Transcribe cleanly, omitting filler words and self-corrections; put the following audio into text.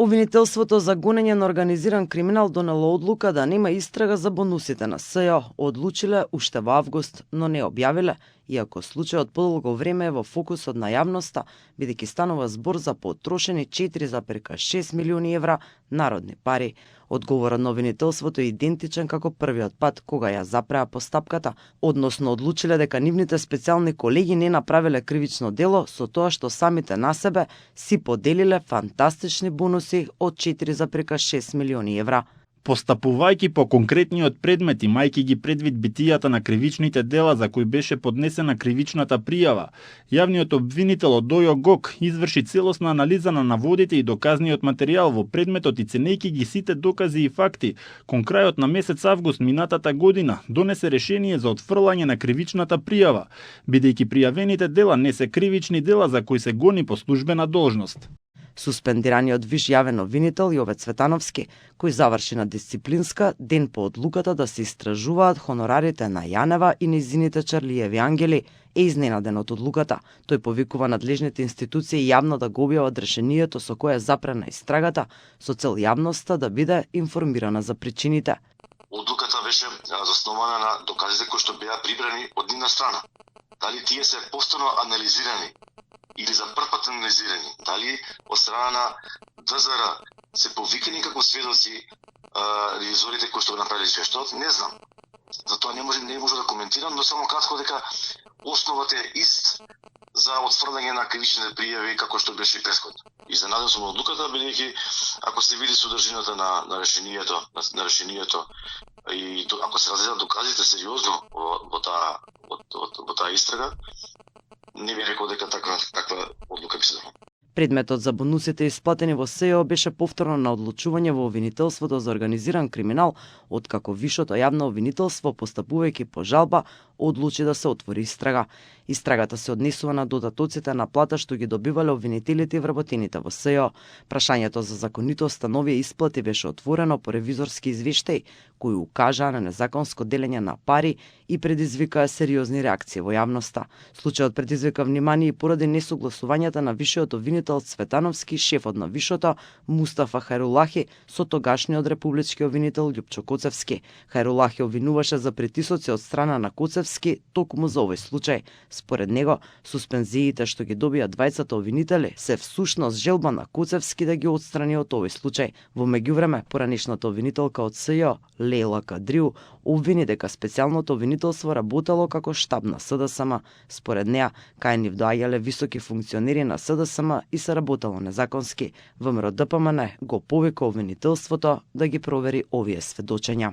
Обвинителството за гонење на организиран криминал донело одлука да нема истрага за бонусите на СЈО. Одлучиле уште во август, но не објавиле, иако случајот подолго време е во фокусот на јавноста, бидејќи станува збор за потрошени 4,6 милиони евра народни пари. Одговорот на обвинителството е идентичен како првиот пат кога ја запреа постапката, односно одлучиле дека нивните специјални колеги не направиле кривично дело со тоа што самите на себе си поделиле фантастични бонуси од 4,6 милиони евра. Постапувајќи по конкретниот предмет, имајќи ги предвид битијата на кривичните дела за кои беше поднесена кривичната пријава, јавниот обвинител Одојо Гок изврши целосна анализа на наводите и доказниот материјал во предметот и ценејќи ги сите докази и факти, кон крајот на месец август минатата година донесе решение за отфрлање на кривичната пријава, бидејќи пријавените дела не се кривични дела за кои се гони по службена должност. Суспендираниот виш јавен обвинител Јове Цветановски, кој заврши на дисциплинска ден по одлуката да се истражуваат хонорарите на Јанева и нејзините Чарлиеви ангели, е изненаден од одлуката. Тој повикува надлежните институции јавно да го објават решението со кое е запрена истрагата, со цел јавноста да биде информирана за причините. Одлуката беше заснована на доказите кои што беа прибрани од нивна страна. Дали тие се повторно анализирани или за прв пат анализирани, дали од страна на ДЗР се повикани како сведоци ревизорите кои што го направиле извештајот, не знам. Затоа не може да коментирам, но само кратко дека основата е ист за отфрлање на кривичните пријави како што беше и претходно. Изненаден сум од одлуката, бидејќи ако се види содржината на решението и ако се разгледат доказите сериозно во таа истрага, не би рекол дека таква одлука би се дала. Предметот за бонусите исплатени во СЈО беше повторно на одлучување во обвинителството за организиран криминал, откако Вишото јавно обвинителство, постапувајќи по жалба, одлучи да се отвори истрага. Истрагата се однесува на додатоците на плата што ги добивале обвинителите и вработените во СЈО. Прашањето за законитост на овие исплати беше отворено по ревизорски извештаи, кои укажаа на незаконско делење на пари и предизвикаа сериозни реакции во јавноста. Случајот предизвика внимание и поради несогласувањата на вишиот обвинител Цветановски, шефот на Вишото Мустафа Хајрулахи, со тогашниот републички обвинител Љупчо Коцевски. Хајрулахи обвинуваше за притисоци од страна на Коцевски токму за овој случај. Според него, суспензиите што ги добија двајцата обвинители се всушност желба на Коцевски да ги отстрани од овој случај. Во меѓувреме, поранешната обвинителка од СЈО, Лейла Кадриу, обвини дека специјалното обвинителство работело како штаб на СДСМ. Според неа, кај нив доаѓале високи функционери на СДСМ и се работело незаконски. ВМРО ДПМН го повика обвинителството да ги провери овие сведочења.